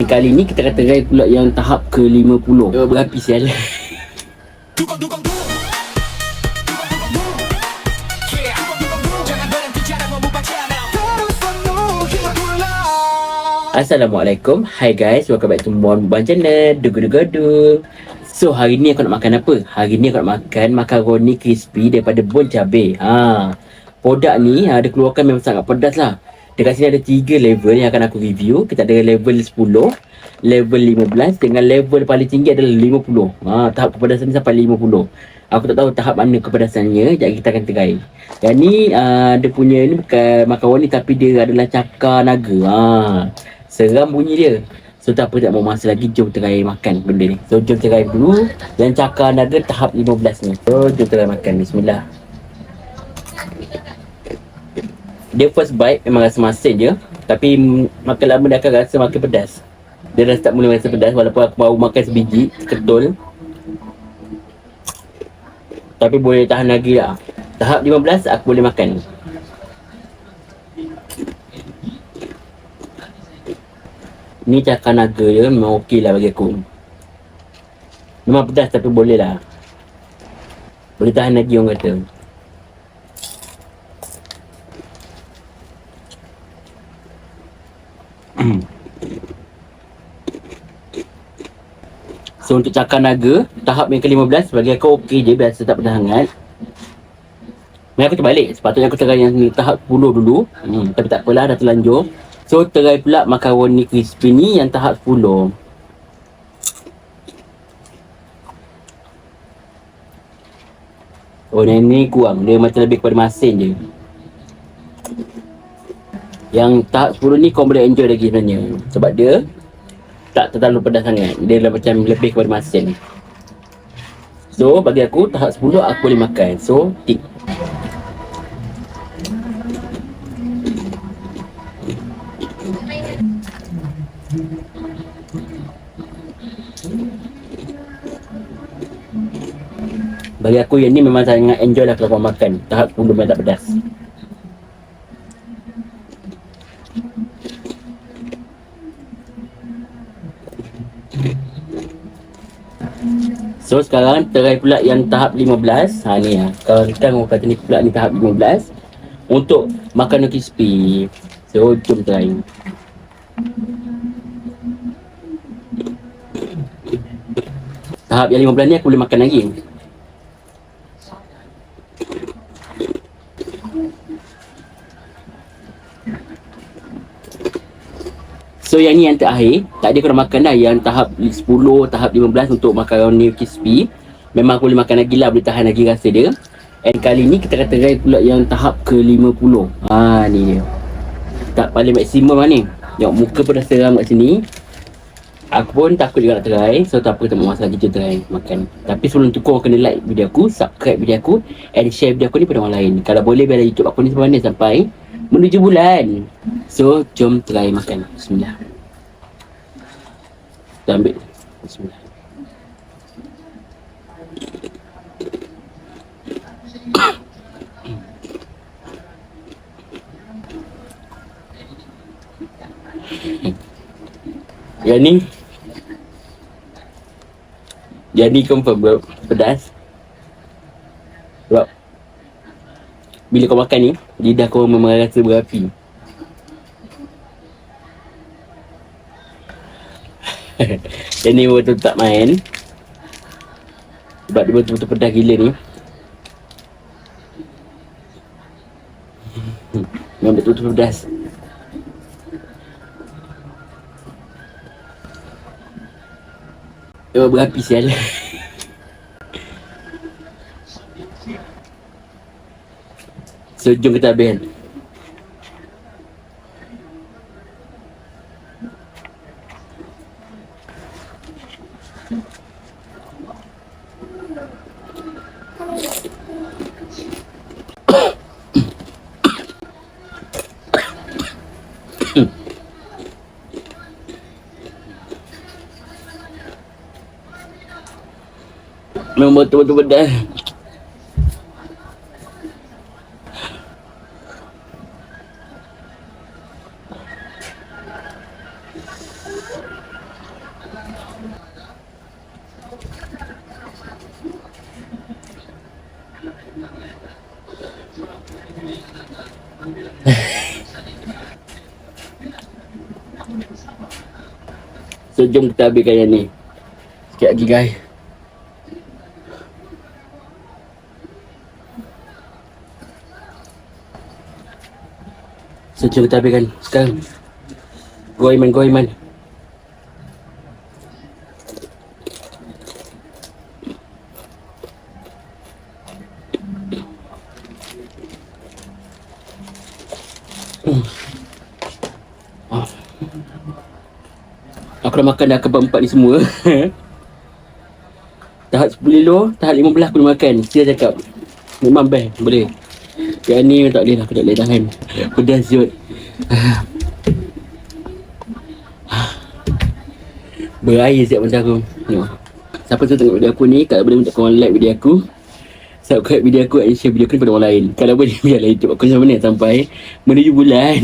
kali ni kita akan try pula yang tahap ke-50. Berapi sial. Assalamualaikum. Hi guys, welcome back to Mon Bang Channel. Dugu-dugu-du. So hari ni aku nak makan apa? Hari ni aku nak makan makaroni crispy daripada Bon Cabe. Produk ni dia keluarkan memang sangat pedas lah. Dekat sini ada 3 level yang akan aku review. Kita ada level 10, level 15 dengan level paling tinggi adalah 50. Tahap kepedasan ni sampai 50. Aku tak tahu tahap mana kepedasannya. Sekejap kita akan try. Yang ni dia punya ni bukan makaroni tapi dia adalah cakar naga. Seram bunyi dia. So tak apa, tak mau masa lagi, jom try makan benda ni. So jom try dulu yang cakar naga tahap 15 ni. So jom try makan. Bismillah. Dia first bite memang rasa masin je, tapi makan lama dia akan rasa makin pedas. Dia dah start mula rasa pedas walaupun aku baru makan sebiji ketul. Tapi boleh tahan lagi lah. Tahap 15 aku boleh makan. Ni cakar naga je, memang okey lah bagi aku. Memang pedas tapi boleh lah. Boleh tahan lagi orang kata. So untuk cakar naga tahap yang ke-15 bagi aku okey je, biasa tak pedas sangat. Mari aku terbalik, sepatutnya aku try yang tahap 10 dulu. Tapi tak apalah, dah terlanjur. So try pula makaroni crispy ni yang tahap 10. Oh ni kurang, dia macam lebih kepada masin je. Yang tahap 10 ni kau boleh enjoy lagi sebenarnya, sebab dia tak terlalu pedas sangat. Dia macam lebih kepada masin. So bagi aku tahap 10 aku boleh makan. So tick. Bagi aku yang ni memang sangat enjoy lah kalau kau makan. Tahap 10 memang tak pedas. So sekarang try pula yang tahap 15. Ni lah. Kalau kata ni pula ni tahap 15 untuk makanan crispy. So jom try. Tahap yang 15 ni aku boleh makan lagi. So yang ni yang terakhir. Tadi aku dah makan dah yang tahap 10, tahap 15 untuk makaroni crispy. Memang aku boleh makan lagi lah, boleh tahan lagi rasa dia. And kali ni kita akan try pula yang tahap ke-50. Ni dia. Tak paling maksimum lah ni. Tengok muka pun dah seram kat sini. Aku pun takut juga nak try. So tak apa, tak mau masa lagi je try makan. Tapi sebelum tu korang kena like video aku, subscribe video aku, and share video aku ni pada orang lain. Kalau boleh biar YouTube aku ni sampai menuju bulan. So jom try makan. Bismillah. Kita ambil. Bismillah. Yang ni confirm pedas. Sebab bila kau makan ni, lidah kau memang rasa berapi. Yang ni betul tak main. Sebab dia betul-betul pedas gila ni. Memang betul-betul pedas. Berapi sial. So jom kita habis. Memang betul-betul pedas. So jom kita habiskan yang ni. Sikit lagi guys. So jom kita habiskan sekarang. Go Iman. Aku dah makan dah kebab 4 ni semua. Tahap 10 kilo, tahap 15 aku dah makan. Dia cakap memang best, boleh. Yang ni tak boleh lah, aku tak boleh tahan. Pedas siut. Berair siap macam aku. Tengok. Siapa tu tengok video aku ni, kalau boleh minta korang like video aku, subscribe video aku, and share video aku ni pada orang lain. Kalau boleh biarlah YouTube aku macam mana sampai menuju bulan.